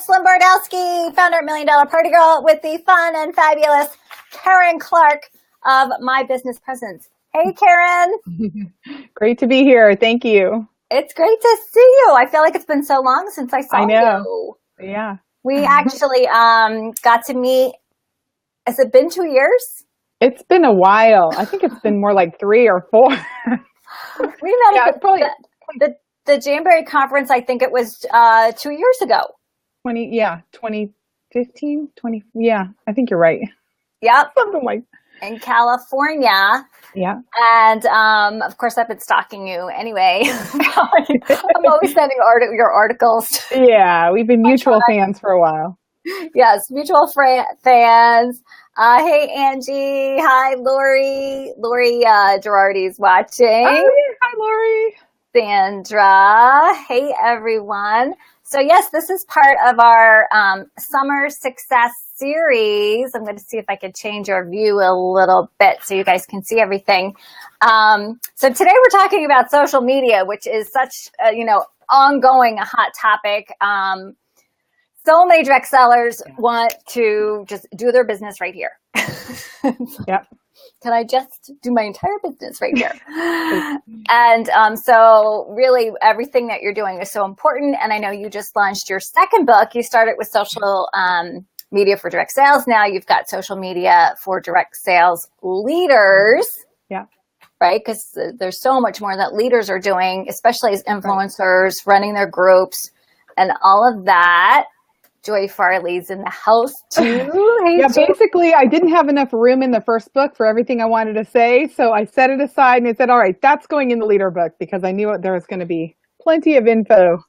it's Lynn Bardowski, founder at Million Dollar Party Girl, with the fun and fabulous Karen Clark of My Business Presence. Hey, Karen. Great to be here. Thank you. It's great to see you. I feel like it's been so long since I saw you. I know. Yeah. We actually got to meet. Has it been 2 years? It's been a while. I think it's been more like 3 or 4. We met at the Jamboree conference. I think it was 2 years ago. 2015, yeah, I think you're right. Yep. Something like in California. Yeah. And of course, I've been stalking you anyway. I'm always sending your articles. Yeah, we've been mutual fans for a while. Yes, mutual fans. Hey, Angie. Hi, Lori. Lori Girardi's watching. Hi, Lori. Sandra. Hey, everyone. So yes, this is part of our summer success series. I'm going to see if I can change our view a little bit so you guys can see everything. So today we're talking about social media, which is such ongoing a hot topic. So many direct sellers want to just do their business right here. Yep. Can I just do my entire business right here? And so really everything that you're doing is so important. And I know you just launched your second book. You started with social media for direct sales. Now you've got social media for direct sales leaders. Yeah. Right? Because there's so much more that leaders are doing, especially as influencers, running their groups and all of that. Joy Farley's in the house too. Hey, yeah, basically I didn't have enough room in the first book for everything I wanted to say. So I set it aside and I said, all right, that's going in the leader book because I knew there was going to be plenty of info.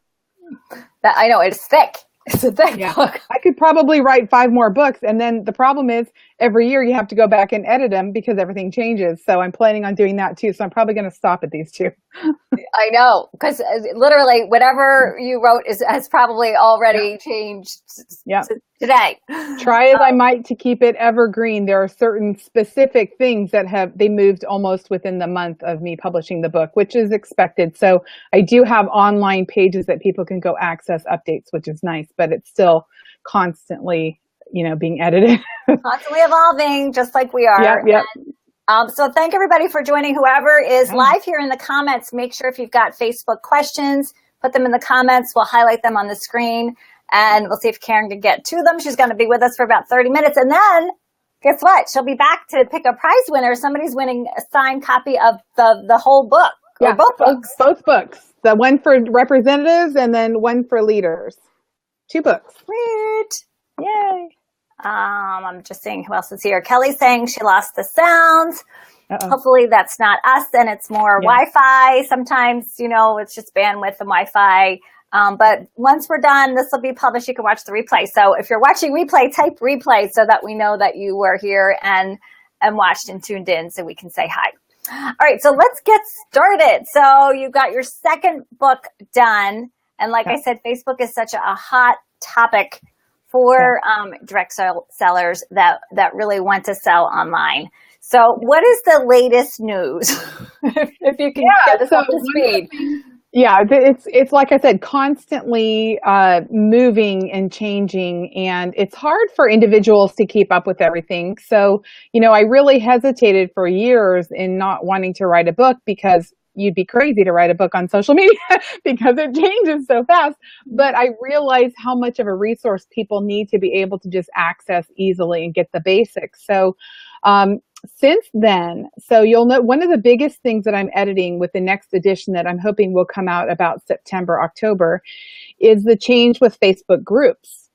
That I know, it's thick. It's a thick book. I could probably write 5 more books. And then the problem is every year you have to go back and edit them because everything changes. So I'm planning on doing that too. So I'm probably going to stop at these 2. I know, because literally whatever you wrote has probably already changed today. Try as I might to keep it evergreen. There are certain specific things that they moved almost within the month of me publishing the book, which is expected. So I do have online pages that people can go access updates, which is nice, but it's still constantly, being edited. Constantly evolving, just like we are. Yep. So thank everybody for joining. Whoever is live here in the comments, make sure if you've got Facebook questions, put them in the comments. We'll highlight them on the screen and we'll see if Karen can get to them. She's going to be with us for about 30 minutes. And then guess what? She'll be back to pick a prize winner. Somebody's winning a signed copy of the whole book. Or both books. Both books. The one for representatives and then one for leaders. 2 books. Sweet. Yay. I'm just seeing who else is here. Kelly's saying she lost the sound. Uh-oh. Hopefully that's not us and it's more Wi-Fi. Sometimes, it's just bandwidth and Wi-Fi. But once we're done, this will be published. You can watch the replay. So if you're watching replay, type replay so that we know that you were here and watched and tuned in so we can say hi. All right. So let's get started. So you got your second book done. And like I said, Facebook is such a hot topic for direct sellers that really want to sell online. So what is the latest news? if you can get us up to speed. Yeah, it's like I said, constantly moving and changing, and it's hard for individuals to keep up with everything. So, I really hesitated for years in not wanting to write a book because you'd be crazy to write a book on social media because it changes so fast. But I realized how much of a resource people need to be able to just access easily and get the basics. So since then, so you'll know one of the biggest things that I'm editing with the next edition that I'm hoping will come out about September, October, is the change with Facebook groups.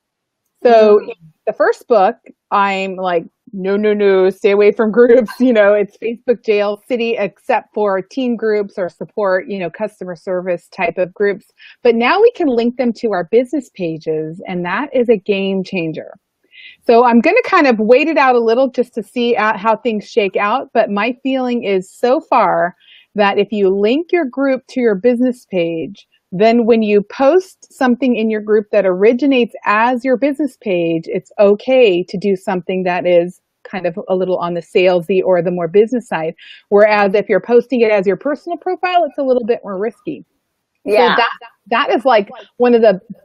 So in the first book, I'm like, no, stay away from groups. It's Facebook jail city, except for team groups or support, customer service type of groups. But now we can link them to our business pages, and that is a game changer. So I'm going to kind of wait it out a little just to see how things shake out. But my feeling is so far that if you link your group to your business page, then when you post something in your group that originates as your business page, it's okay to do something that is kind of a little on the salesy or the more business side. Whereas if you're posting it as your personal profile, it's a little bit more risky. Yeah. So that is like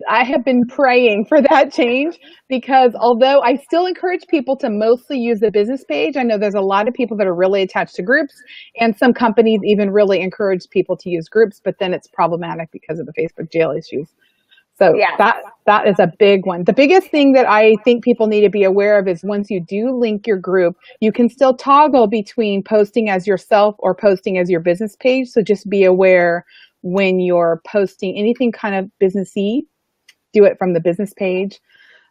I have been praying for that change, because although I still encourage people to mostly use the business page, I know there's a lot of people that are really attached to groups, and some companies even really encourage people to use groups, but then it's problematic because of the Facebook jail issues. So that is a big one. The biggest thing that I think people need to be aware of is once you do link your group, you can still toggle between posting as yourself or posting as your business page. So just be aware when you're posting anything kind of businessy, do it from the business page.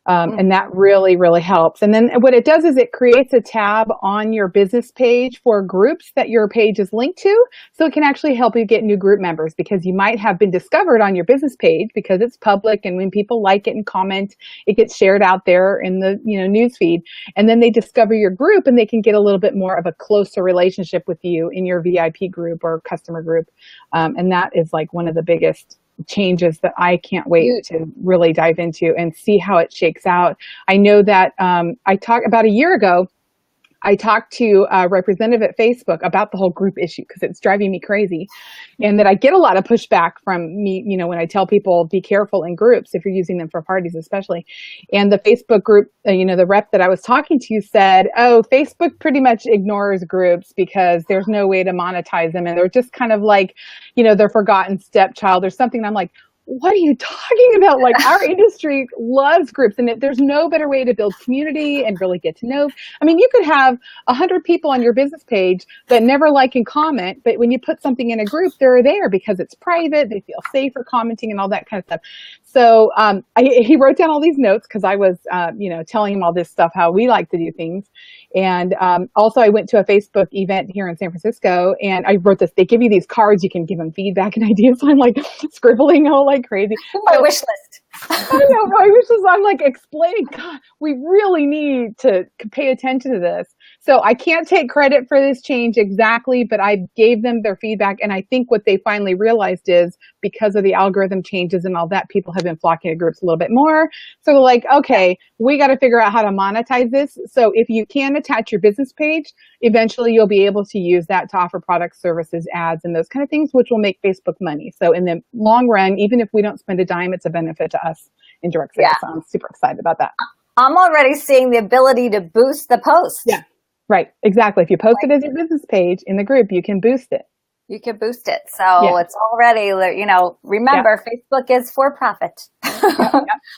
And that really, really helps. And then what it does is it creates a tab on your business page for groups that your page is linked to. So it can actually help you get new group members, because you might have been discovered on your business page because it's public, and when people like it and comment, it gets shared out there in the news feed. And then they discover your group, and they can get a little bit more of a closer relationship with you in your VIP group or customer group. And that is like one of the biggest changes that I can't wait to really dive into and see how it shakes out. I know that I talked about a year ago, I talked to a representative at Facebook about the whole group issue because it's driving me crazy, and that I get a lot of pushback from me, when I tell people be careful in groups if you're using them for parties especially. And the Facebook group, the rep that I was talking to said, oh, Facebook pretty much ignores groups because there's no way to monetize them, and they're just kind of like, they're forgotten stepchild or something. And I'm like, what are you talking about? Like, our industry loves groups, and there's no better way to build community and really get to know. I mean, you could have 100 people on your business page that never like and comment, but when you put something in a group, they're there because it's private. They feel safer commenting and all that kind of stuff. So he wrote down all these notes because I was, telling him all this stuff, how we like to do things. And also I went to a Facebook event here in San Francisco, and I wrote this, they give you these cards, you can give them feedback and ideas. So I'm like scribbling all like crazy. My wish list. I know, my wish list. I'm like explaining, God, we really need to pay attention to this. So I can't take credit for this change exactly, but I gave them their feedback. And I think what they finally realized is because of the algorithm changes and all that, people have been flocking to groups a little bit more. So they're like, okay, we got to figure out how to monetize this. So if you can attach your business page, eventually you'll be able to use that to offer products, services, ads, and those kind of things, which will make Facebook money. So in the long run, even if we don't spend a dime, it's a benefit to us in direct sales. So I'm super excited about that. I'm already seeing the ability to boost the post. Yeah, right. Exactly. If you post it as your business page in the group, you can boost it. You can boost it. So it's already, remember, Facebook is for profit.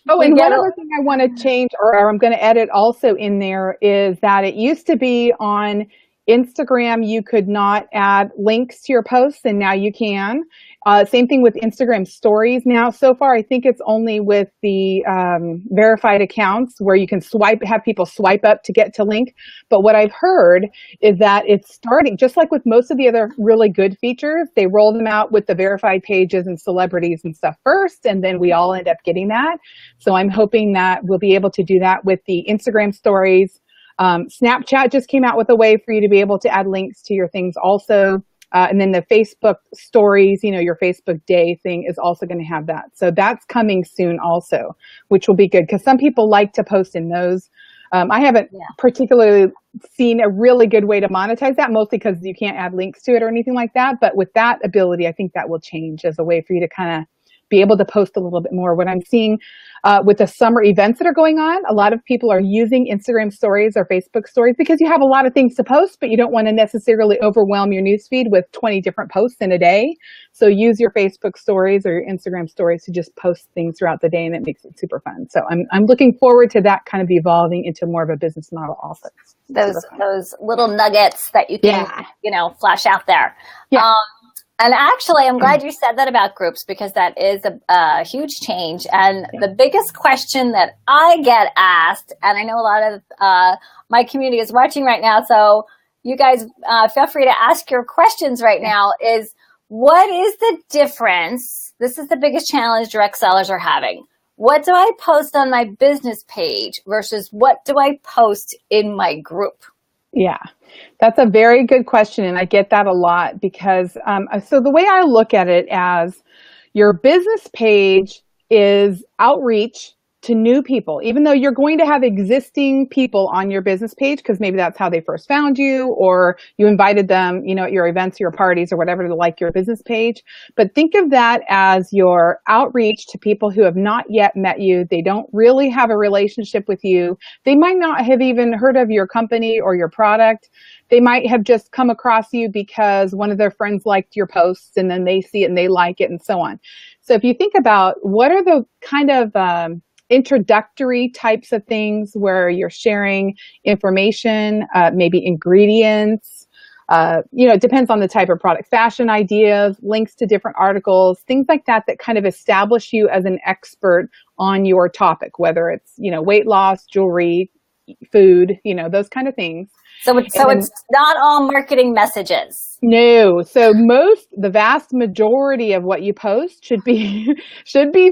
Oh, and one other thing I want to change, or I'm going to edit also in there, is that it used to be on Instagram, you could not add links to your posts, and now you can. Same thing with Instagram stories now. So far, I think it's only with the verified accounts where you can have people swipe up to get to link. But what I've heard is that it's starting, just like with most of the other really good features, they roll them out with the verified pages and celebrities and stuff first, and then we all end up getting that. So I'm hoping that we'll be able to do that with the Instagram stories. Snapchat just came out with a way for you to be able to add links to your things also. And then the Facebook stories, your Facebook day thing is also going to have that. So that's coming soon also, which will be good because some people like to post in those. I haven't particularly seen a really good way to monetize that, mostly because you can't add links to it or anything like that. But with that ability, I think that will change as a way for you to kind of be able to post a little bit more. What I'm seeing with the summer events that are going on, a lot of people are using Instagram stories or Facebook stories because you have a lot of things to post, but you don't want to necessarily overwhelm your newsfeed with 20 different posts in a day. So use your Facebook stories or your Instagram stories to just post things throughout the day, and it makes it super fun. So I'm looking forward to that kind of evolving into more of a business model also. Those little nuggets that you can, flash out there. Yeah. And actually, I'm glad you said that about groups because that is a huge change. And the biggest question that I get asked, and I know a lot of my community is watching right now, so you guys feel free to ask your questions right now, is what is the difference? This is the biggest challenge direct sellers are having. What do I post on my business page versus what do I post in my group? Yeah, that's a very good question. And I get that a lot because, so the way I look at it as your business page is outreach to new people, even though you're going to have existing people on your business page, because maybe that's how they first found you, or you invited them, at your events, your parties, or whatever, to like your business page. But think of that as your outreach to people who have not yet met you. They don't really have a relationship with you. They might not have even heard of your company or your product. They might have just come across you because one of their friends liked your posts, and then they see it and they like it, and so on. So if you think about what are the kind of introductory types of things where you're sharing information, maybe ingredients, it depends on the type of product, fashion ideas, links to different articles, things like that, that kind of establish you as an expert on your topic, whether it's, weight loss, jewelry, food, those kind of things. So it's not all marketing messages. No. So the vast majority of what you post should be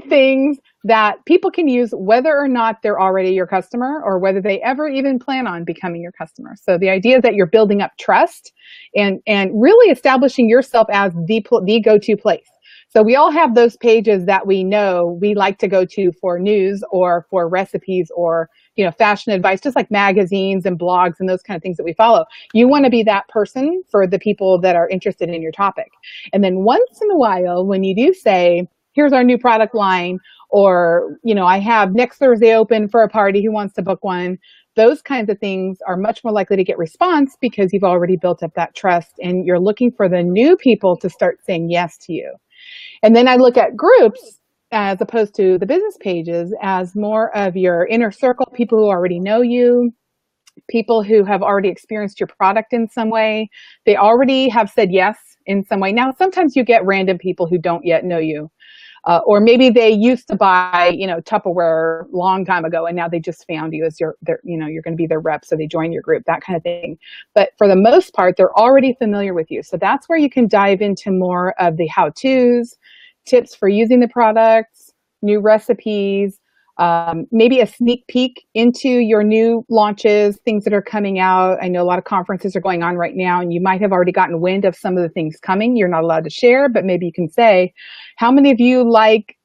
things that people can use, whether or not they're already your customer or whether they ever even plan on becoming your customer. So the idea is that you're building up trust and really establishing yourself as the go-to place. So we all have those pages that we know we like to go to for news or for recipes or, fashion advice, just like magazines and blogs and those kind of things that we follow. You want to be that person for the people that are interested in your topic. And then once in a while, when you do say, here's our new product line, or, I have next Thursday open for a party, who wants to book one? Those kinds of things are much more likely to get response because you've already built up that trust and you're looking for the new people to start saying yes to you. And then I look at groups as opposed to the business pages as more of your inner circle, people who already know you, people who have already experienced your product in some way. They already have said yes in some way. Now, sometimes you get random people who don't yet know you. Or maybe they used to buy, Tupperware long time ago, and now they just found you as you're going to be their rep, so they join your group, that kind of thing. But for the most part, they're already familiar with you. So that's where you can dive into more of the how-tos, tips for using the products, new recipes, maybe a sneak peek into your new launches, things that are coming out. I know a lot of conferences are going on right now, and you might have already gotten wind of some of the things coming. You're not allowed to share, but maybe you can say, how many of you like,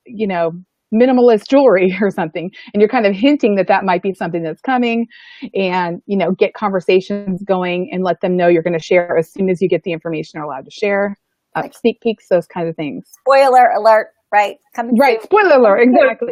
minimalist jewelry or something? And you're kind of hinting that might be something that's coming, and, get conversations going and let them know you're going to share as soon as you get the information you're allowed to share. Sneak peeks, those kind of things. Spoiler alert. Right. Spoiler alert. Exactly.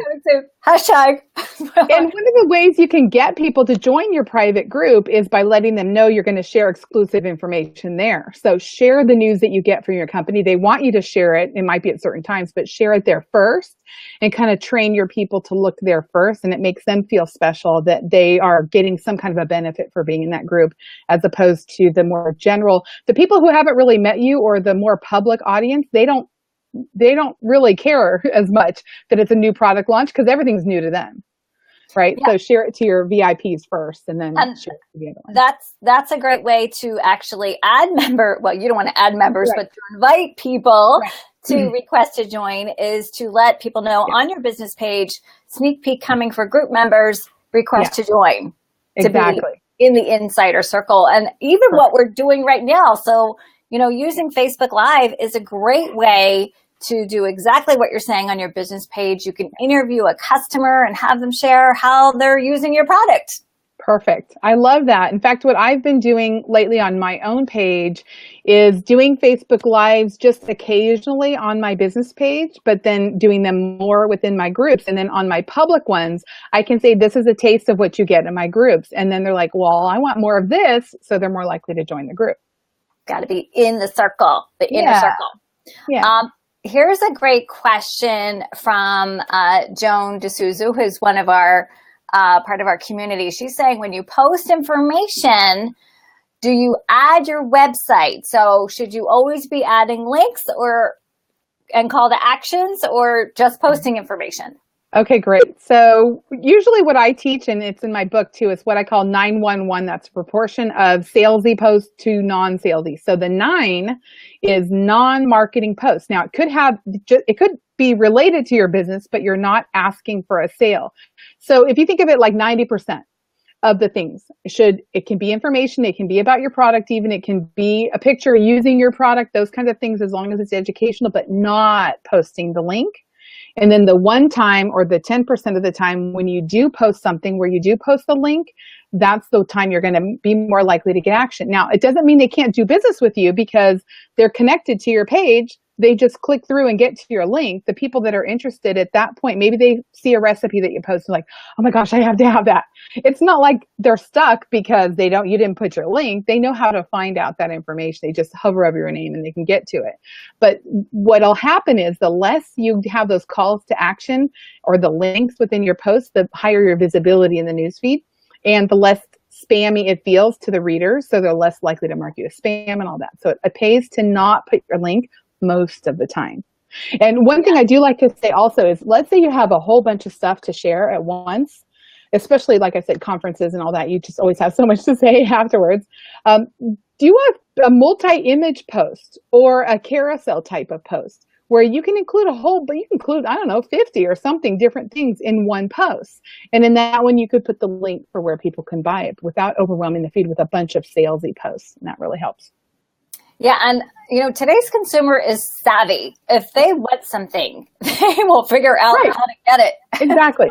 Hashtag. And one of the ways you can get people to join your private group is by letting them know you're going to share exclusive information there. So share the news that you get from your company. They want you to share it. It might be at certain times, but share it there first and kind of train your people to look there first. And it makes them feel special that they are getting some kind of a benefit for being in that group, as opposed to the more general, the people who haven't really met you or the more public audience. They don't really care as much that it's a new product launch because everything's new to them, right? Yeah. So share it to your VIPs first, and then share it to the other ones. That's a great way to actually add well, you don't want to add members, right, but to invite people to request to join, is to let people know on your business page, sneak peek coming for group members, request to join. Exactly. To be in the insider circle. And even what we're doing right now. So, using Facebook Live is a great way to do exactly what you're saying on your business page. You can interview a customer and have them share how they're using your product. Perfect. I love that. In fact, what I've been doing lately on my own page is doing Facebook Lives just occasionally on my business page, but then doing them more within my groups. And then on my public ones, I can say, this is a taste of what you get in my groups. And then they're like, well, I want more of this. So they're more likely to join the group. Got to be in the circle, the inner circle. Yeah. Here's a great question from Joan D'Souza, who's one of our part of our community. She's saying, when you post information, do you add your website? So should you always be adding links and call to actions, or just posting information? Okay, great. So usually what I teach, and it's in my book too, is what I call 911. That's a proportion of salesy posts to non-salesy. So the 9 is non-marketing posts. Now it could be related to your business, but you're not asking for a sale. So if you think of it like 90% of the things, it can be information, it can be about your product, even it can be a picture using your product, those kinds of things, as long as it's educational, but not posting the link. And then the one time or the 10% of the time when you do post something where you do post the link, that's the time you're going to be more likely to get action. Now, it doesn't mean they can't do business with you because they're connected to your page. They just click through and get to your link. The people that are interested at that point, maybe they see a recipe that you post and like, oh my gosh, I have to have that. It's not like they're stuck because you didn't put your link. They know how to find out that information. They just hover over your name and they can get to it. But what'll happen is the less you have those calls to action or the links within your post, the higher your visibility in the newsfeed and the less spammy it feels to the readers. So they're less likely to mark you as spam and all that. So it pays to not put your link most of the time. And one thing I do like to say also is, let's say you have a whole bunch of stuff to share at once, especially like I said, conferences and all that. You just always have so much to say afterwards. Do you want a multi-image post or a carousel type of post where you can include I don't know, 50 or something different things in one post. And in that one, you could put the link for where people can buy it without overwhelming the feed with a bunch of salesy posts. And that really helps. Yeah, and today's consumer is savvy. If they want something, they will figure out how to get it. Exactly.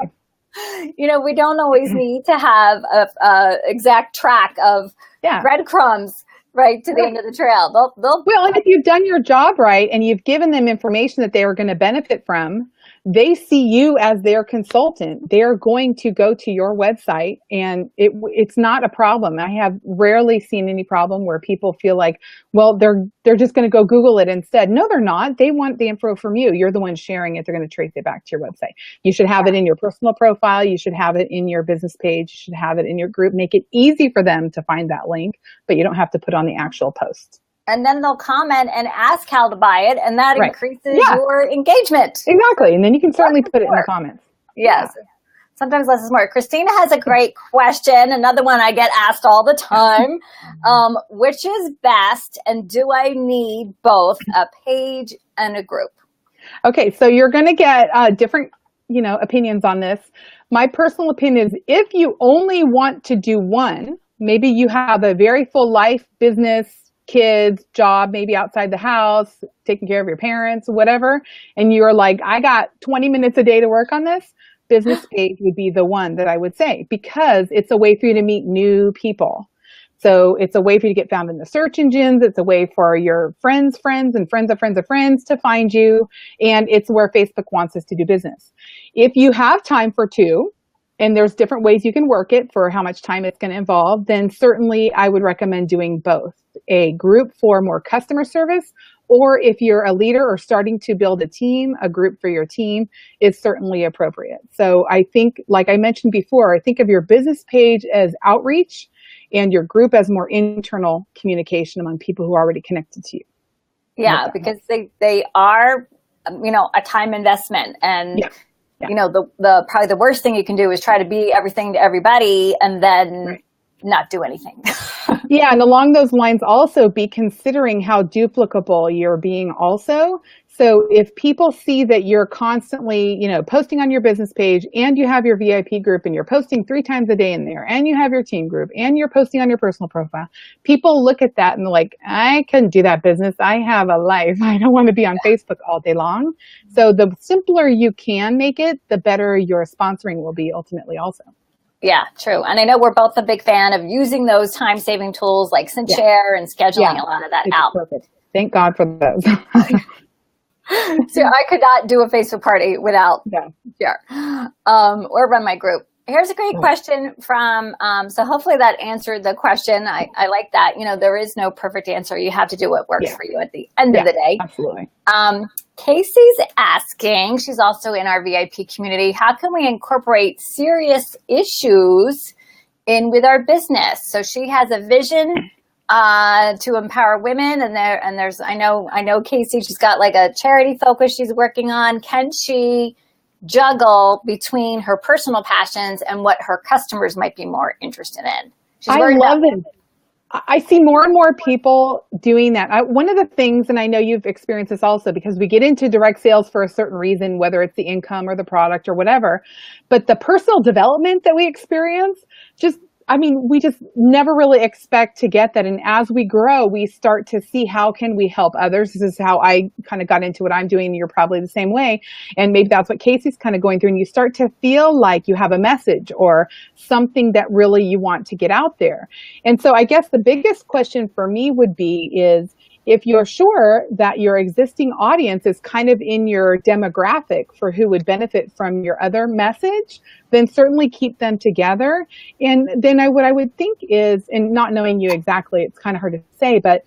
We don't always need to have a exact track of breadcrumbs right to the end of the trail. Well, and if you've done your job right and you've given them information that they are going to benefit from, they see you as their consultant. They're going to go to your website and it's not a problem. I have rarely seen any problem where people feel like, well, they're just going to go Google it instead. No, they're not. They want the info from you. You're the one sharing it. They're going to trace it back to your website. You should have it in your personal profile. You should have it in your business page. You should have it in your group. Make it easy for them to find that link, but you don't have to put on the actual post. And then they'll comment and ask how to buy it, and that increases your engagement. Exactly. And then you can certainly put it in the comments. Yes. Yeah. Sometimes less is more. Christina has a great question. Another one I get asked all the time. Which is best, and do I need both a page and a group? Okay, so you're going to get different opinions on this. My personal opinion is if you only want to do one, maybe you have a very full life, business, kids, job, maybe outside the house, taking care of your parents, whatever, and you're like, I got 20 minutes a day to work on this, business page would be the one that I would say, because it's a way for you to meet new people. So it's a way for you to get found in the search engines. It's a way for your friends' friends and friends of friends of friends to find you. And it's where Facebook wants us to do business. If you have time for two, and there's different ways you can work it for how much time it's going to involve, then certainly I would recommend doing both. A group for more customer service, or if you're a leader or starting to build a team, a group for your team is certainly appropriate. So I think, like I mentioned before, I think of your business page as outreach and your group as more internal communication among people who are already connected to you. Yeah, because they are, a time investment. And the probably the worst thing you can do is try to be everything to everybody and then not do anything. Yeah, and along those lines also be considering how duplicable you're being also. So if people see that you're constantly, posting on your business page and you have your VIP group and you're posting 3 times a day in there and you have your team group and you're posting on your personal profile, people look at that and they're like, I couldn't do that business. I have a life. I don't want to be on Facebook all day long. So the simpler you can make it, the better your sponsoring will be ultimately also. Yeah, true. And I know we're both a big fan of using those time-saving tools like SendShare and scheduling a lot of that out. Perfect. Thank God for those. So I could not do a Facebook party without Share or run my group. Here's a great question from, so hopefully that answered the question. I like that. There is no perfect answer. You have to do what works for you at the end of the day. Absolutely. Casey's asking, she's also in our VIP community, how can we incorporate serious issues in with our business? So she has a vision to empower women, and there's I know Casey, she's got like a charity focus she's working on. Can she juggle between her personal passions and what her customers might be more interested in? I love it. I see more and more people doing that. One of the things, and I know you've experienced this also, because we get into direct sales for a certain reason, whether it's the income or the product or whatever, but the personal development that we experience, just I mean, we just never really expect to get that. And as we grow, we start to see how can we help others. This is how I kind of got into what I'm doing. You're probably the same way. And maybe that's what Casey's kind of going through. And you start to feel like you have a message or something that really you want to get out there. And so I guess the biggest question for me would be is, if you're sure that your existing audience is kind of in your demographic for who would benefit from your other message, then certainly keep them together. And then what I would think is, and not knowing you exactly, it's kind of hard to say, but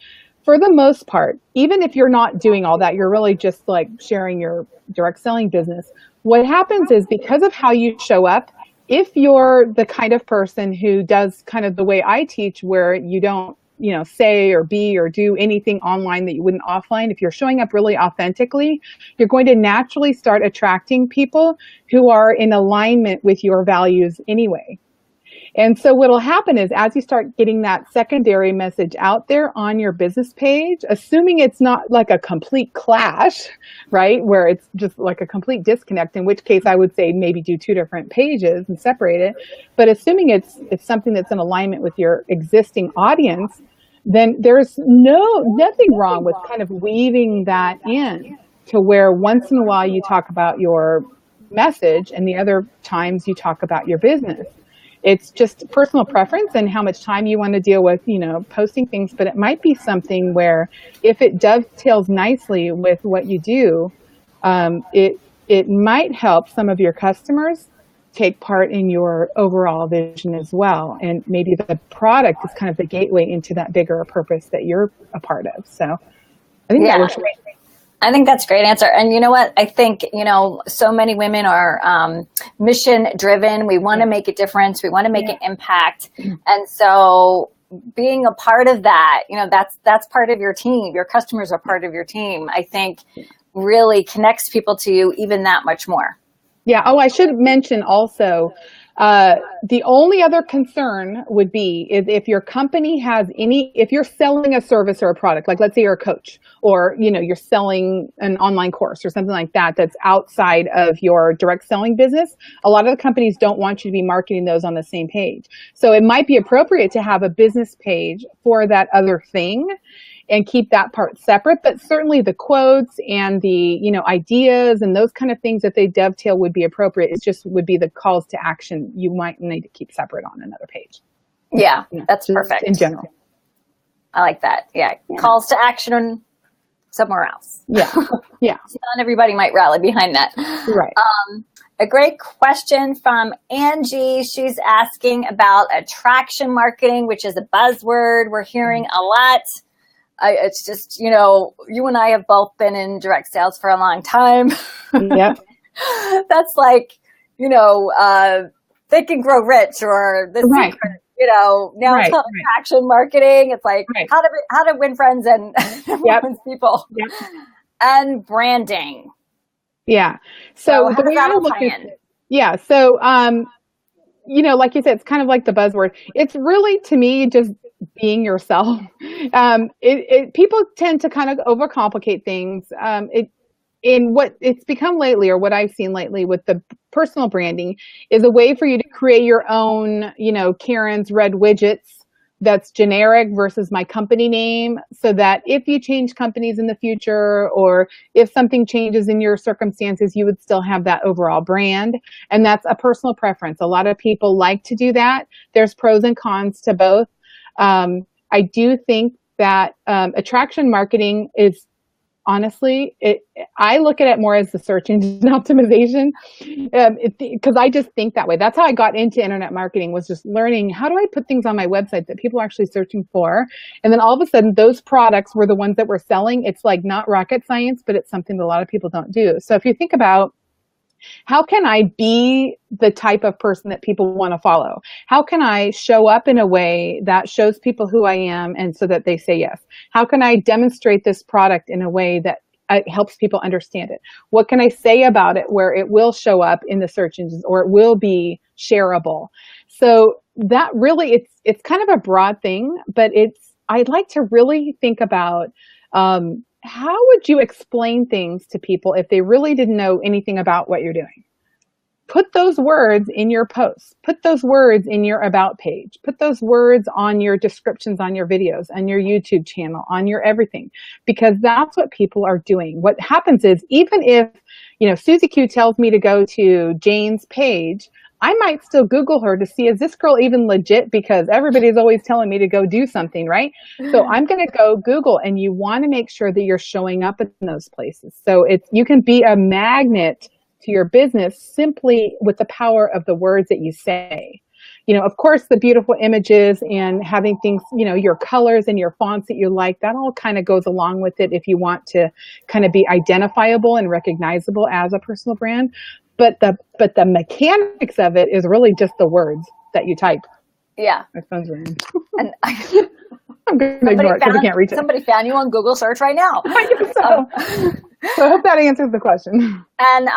for the most part, even if you're not doing all that, you're really just like sharing your direct selling business. What happens is, because of how you show up, if you're the kind of person who does kind of the way I teach, where you don't, say or be or do anything online that you wouldn't offline, if you're showing up really authentically, you're going to naturally start attracting people who are in alignment with your values anyway. And so what'll happen is, as you start getting that secondary message out there on your business page, assuming it's not like a complete clash, right, where it's just like a complete disconnect, in which case I would say maybe do 2 different pages and separate it. But assuming it's something that's in alignment with your existing audience, then there's nothing wrong with kind of weaving that in to where once in a while you talk about your message and the other times you talk about your business. It's just personal preference and how much time you want to deal with, posting things. But it might be something where, if it dovetails nicely with what you do, it might help some of your customers take part in your overall vision as well. And maybe the product is kind of the gateway into that bigger purpose that you're a part of. So I think that works great. I think that's a great answer. And you know what? I think, so many women are mission driven. We want to make a difference. We want to make an impact. And so being a part of that, that's part of your team. Your customers are part of your team. I think really connects people to you even that much more. Yeah. Oh, I should mention also, the only other concern would be is if your company has if you're selling a service or a product, like let's say you're a coach, or, you're selling an online course or something like that, that's outside of your direct selling business, a lot of the companies don't want you to be marketing those on the same page. So it might be appropriate to have a business page for that other thing and keep that part separate. But certainly the quotes and the, ideas and those kind of things that they dovetail would be appropriate. It just would be the calls to action you might need to keep separate on another page. Yeah, that's perfect. In general. I like that. Yeah. Calls to action somewhere else. Yeah. Yeah. So not everybody might rally behind that. Right. A great question from Angie. She's asking about attraction marketing, which is a buzzword we're hearing a lot. It's just, you and I have both been in direct sales for a long time. Yep. That's like, Think and Grow Rich, or the secret, now it's called attraction marketing. It's like how to win friends and influence people. Yep. And branding. Yeah. So how does that all tie in? Yeah. So, like you said, it's kind of like the buzzword. It's really, to me, just being yourself. People tend to kind of overcomplicate things. In what it's become lately, or what I've seen lately with the personal branding, is a way for you to create your own, Karen's red widgets that's generic versus my company name, so that if you change companies in the future, or if something changes in your circumstances, you would still have that overall brand. And that's a personal preference. A lot of people like to do that. There's pros and cons to both. I do think that attraction marketing is, honestly, I look at it more as the search engine optimization, because I just think that way. That's how I got into internet marketing, was just learning, how do I put things on my website that people are actually searching for? And then all of a sudden, those products were the ones that were selling. It's like not rocket science, but it's something that a lot of people don't do. So if you think about, how can I be the type of person that people want to follow? How can I show up in a way that shows people who I am, and so that they say yes? How can I demonstrate this product in a way that helps people understand it? What can I say about it where it will show up in the search engines, or it will be shareable? So that really, it's kind of a broad thing, but I'd like to really think about, how would you explain things to people if they really didn't know anything about what you're doing? put those words in your posts, put those words in your about page, put those words on your descriptions, on your videos, on your YouTube channel, on your everything, because that's what people are doing. What happens is, even if, Susie Q tells me to go to Jane's page, I might still Google her to see, is this girl even legit? Because everybody's always telling me to go do something, right? So I'm going to go Google, and you want to make sure that you're showing up in those places. So you can be a magnet to your business simply with the power of the words that you say. Of course, the beautiful images and having things, your colors and your fonts that you like, that all kind of goes along with it if you want to kind of be identifiable and recognizable as a personal brand. But the mechanics of it is really just the words that you type. Yeah. My phone's ringing. And I'm going to ignore it because I can't reach it. Somebody found you on Google search right now. I guess so. So I hope that answers the question. And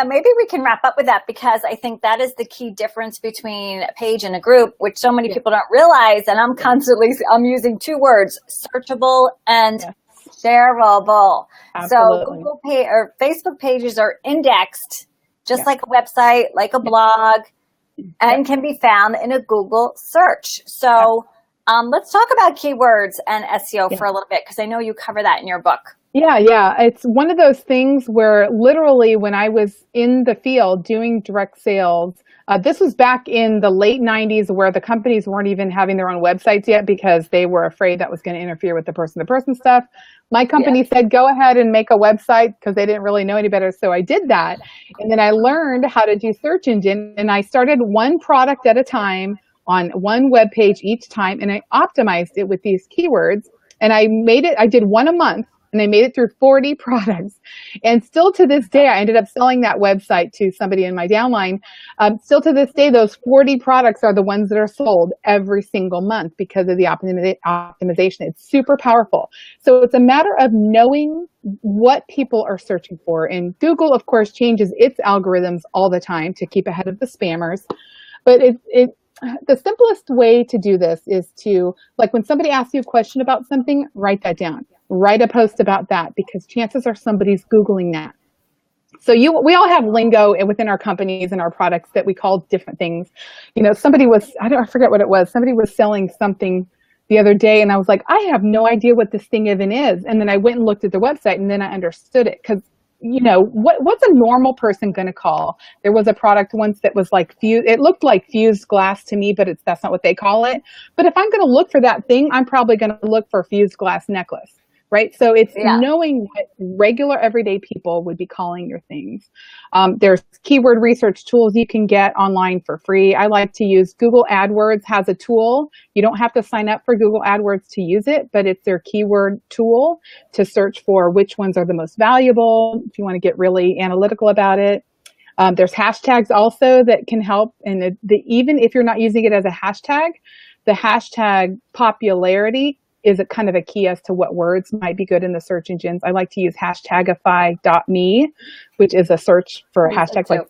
maybe we can wrap up with that, because I think that is the key difference between a page and a group, which so many people don't realize. And I'm using two words: searchable and shareable. Absolutely. So Google or Facebook pages are indexed just like a website, like a blog, and can be found in a Google search. So let's talk about keywords and SEO for a little bit, because I know you cover that in your book. Yeah. It's one of those things where literally when I was in the field doing direct sales, this was back in the late 90s, where the companies weren't even having their own websites yet because they were afraid that was going to interfere with the person-to-person stuff. My company said, go ahead and make a website, because they didn't really know any better. So I did that. And then I learned how to do search engine, and I started one product at a time on one web page each time. And I optimized it with these keywords, and I did one a month. And I made it through 40 products. And still to this day, I ended up selling that website to somebody in my downline. Still to this day, those 40 products are the ones that are sold every single month because of the optimization. It's super powerful. So it's a matter of knowing what people are searching for. And Google, of course, changes its algorithms all the time to keep ahead of the spammers. But the simplest way to do this is to, like, when somebody asks you a question about something, write that down. Write a post about that, because chances are somebody's Googling that. So we all have lingo within our companies and our products that we call different things. Somebody was, I forget what it was. Somebody was selling something the other day, and I was like, I have no idea what this thing even is. And then I went and looked at the website, and then I understood it, because what's a normal person going to call? There was a product once that was like it looked like fused glass to me, but that's not what they call it. But if I'm going to look for that thing, I'm probably going to look for fused glass necklace, right? So it's knowing what regular everyday people would be calling your things. There's keyword research tools you can get online for free. I like to use Google AdWords has a tool. You don't have to sign up for Google AdWords to use it, but it's their keyword tool to search for which ones are the most valuable, if you want to get really analytical about it. There's hashtags also that can help. And even if you're not using it as a hashtag, the hashtag popularity is a kind of a key as to what words might be good in the search engines. I like to use hashtagify.me, which is a search for hashtags like,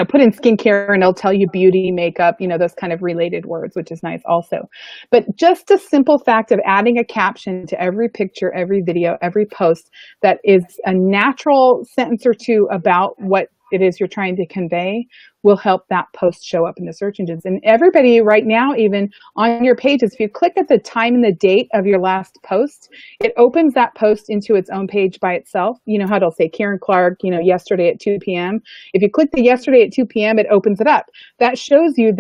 put in skincare and it'll tell you beauty, makeup, those kind of related words, which is nice also. But just a simple fact of adding a caption to every picture, every video, every post that is a natural sentence or two about what it is you're trying to convey will help that post show up in the search engines. And everybody right now, even on your pages, if you click at the time and the date of your last post, it opens that post into its own page by itself. You know how it'll say Karen Clark, yesterday at 2 p.m. If you click the yesterday at 2 p.m., it opens it up. That shows you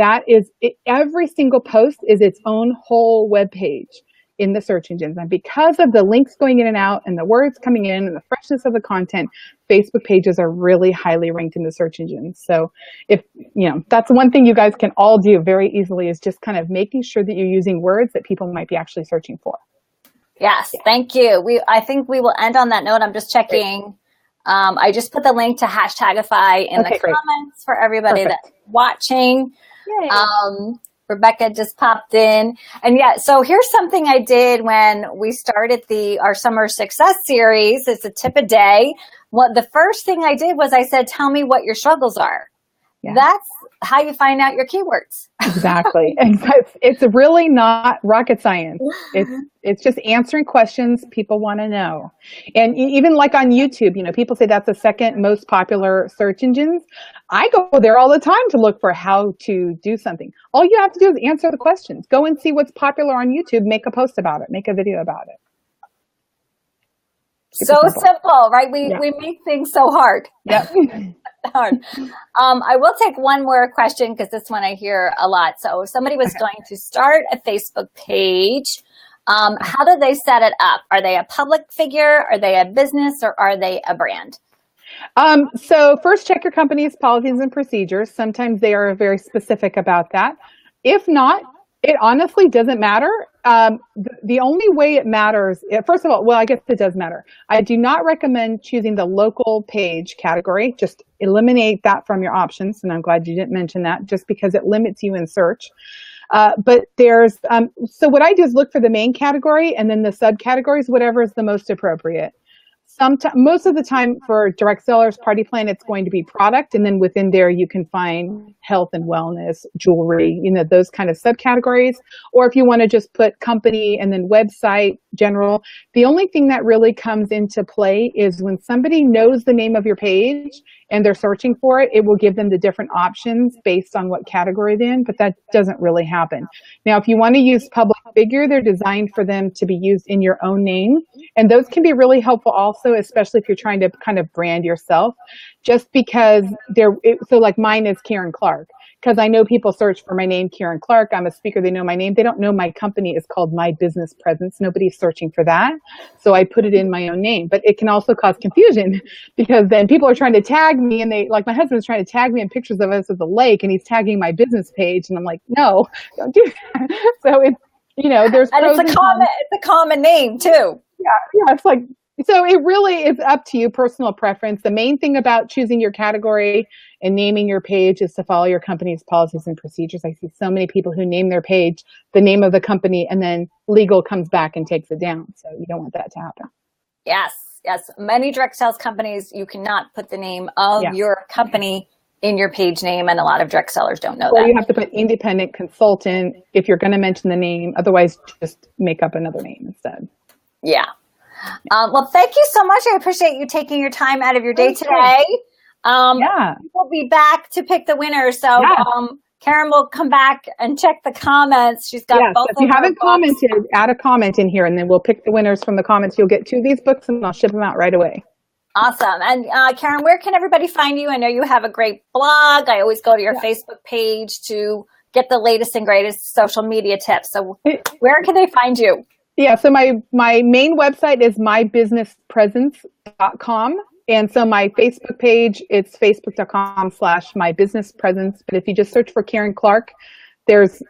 every single post is its own whole web page in the search engines. And because of the links going in and out and the words coming in and the freshness of the content, Facebook pages are really highly ranked in the search engines. So that's one thing you guys can all do very easily, is just kind of making sure that you're using words that people might be actually searching for. Yes. Thank you. I think we will end on that note. I'm just checking. I just put the link to Hashtagify in the comments for everybody that's watching. Yay. Rebecca just popped in. And so here's something I did when we started our Summer Success Series. It's a tip a day. The first thing I did was I said, tell me what your struggles are. That's how you find out your keywords. Exactly. It's really not rocket science. It's just answering questions people want to know. And even like on YouTube, people say that's the second most popular search engines. I go there all the time to look for how to do something. All you have to do is answer the questions. Go and see what's popular on YouTube, make a post about it, make a video about it. So simple, right? We make things so hard. Yep. Hard. I will take one more question because this one I hear a lot. So if somebody was going to start a Facebook page, how do they set it up? Are they a public figure? Are they a business, or are they a brand? So first, check your company's policies and procedures. Sometimes they are very specific about that. If not, it honestly doesn't matter. The only way it matters, first of all, well, I guess it does matter. I do not recommend choosing the local page category. Just eliminate that from your options. And I'm glad you didn't mention that, just because it limits you in search. But there's, so what I do is look for the main category and then the subcategories, whatever is the most appropriate. Most of the time for direct sellers party plan, it's going to be product. And then within there, you can find health and wellness, jewelry, those kind of subcategories. Or if you want to just put company and then website, general. The only thing that really comes into play is when somebody knows the name of your page and they're searching for it, it will give them the different options based on what category they're in, but that doesn't really happen. Now, if you want to use public figure, they're designed for them to be used in your own name. And those can be really helpful also, especially if you're trying to kind of brand yourself, just because so like mine is Karen Clark, because I know people search for my name, Karen Clark. I'm a speaker. They know my name. They don't know my company is called My Business Presence. Nobody's searching for that. So I put it in my own name, but it can also cause confusion because then people are trying to tag me, and like my husband's trying to tag me in pictures of us at the lake, and he's tagging my business page. And I'm like, no, don't do that. So it's, there's, and it's a common name too. Yeah. It's like, so it really is up to you, personal preference. The main thing about choosing your category and naming your page is to follow your company's policies and procedures. I see so many people who name their page the name of the company, and then legal comes back and takes it down. So you don't want that to happen. Yes. Many direct sales companies, you cannot put the name of your company in your page name, and a lot of direct sellers don't know that. You have to put independent consultant if you're going to mention the name. Otherwise, just make up another name instead. Yeah. Well, thank you so much. I appreciate you taking your time out of your day today. We'll be back to pick the winner. So Karen will come back and check the comments. She's got both of them. If you haven't commented, add a comment in here, and then we'll pick the winners from the comments. You'll get 2 of these books, and I'll ship them out right away. Awesome. And Karen, where can everybody find you? I know you have a great blog. I always go to your Facebook page to get the latest and greatest social media tips. So where can they find you? Yeah, so my main website is mybusinesspresence.com. And so my Facebook page, it's facebook.com/mybusinesspresence. But if you just search for Karen Clark,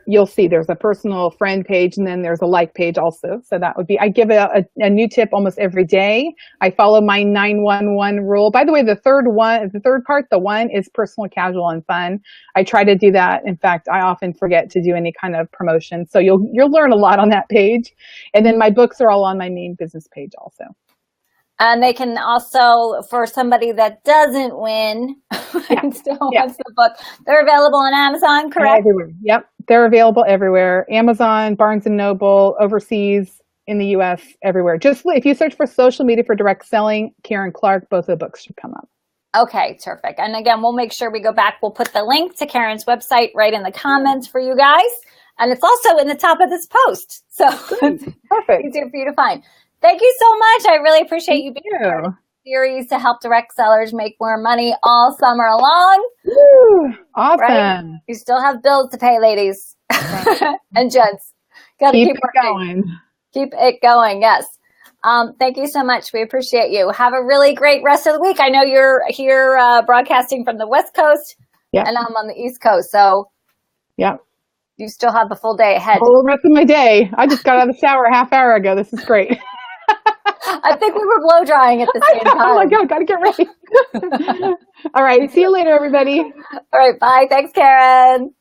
you'll see there's a personal friend page, and then there's a like page also. So that would be, I give a new tip almost every day. I follow my 911 rule. By the way, the third part, the one is personal, casual, and fun. I try to do that. In fact, I often forget to do any kind of promotion. So you'll learn a lot on that page. And then my books are all on my main business page also. And they can also, for somebody that doesn't win and still wants the book, they're available on Amazon, correct? Everywhere. Yep. They're available everywhere. Amazon, Barnes & Noble, overseas, in the U.S., everywhere. Just if you search for social media for direct selling, Karen Clark, both of the books should come up. Okay, terrific. And again, we'll make sure we go back. We'll put the link to Karen's website right in the comments for you guys. And it's also in the top of this post. So it's easier for you to find. Thank you so much. I really appreciate you being part of the series to help direct sellers make more money all summer long. Woo, awesome. Right? You still have bills to pay, ladies and gents. Got to keep going. Keep it going. Yes. Thank you so much. We appreciate you. Have a really great rest of the week. I know you're here broadcasting from the West Coast, and I'm on the East Coast. So you still have the full day ahead. The whole rest of my day. I just got out of the shower a half hour ago. This is great. I think we were blow drying at the same time. Oh my God, gotta get ready. All right, see you later, everybody. All right, bye. Thanks, Karen.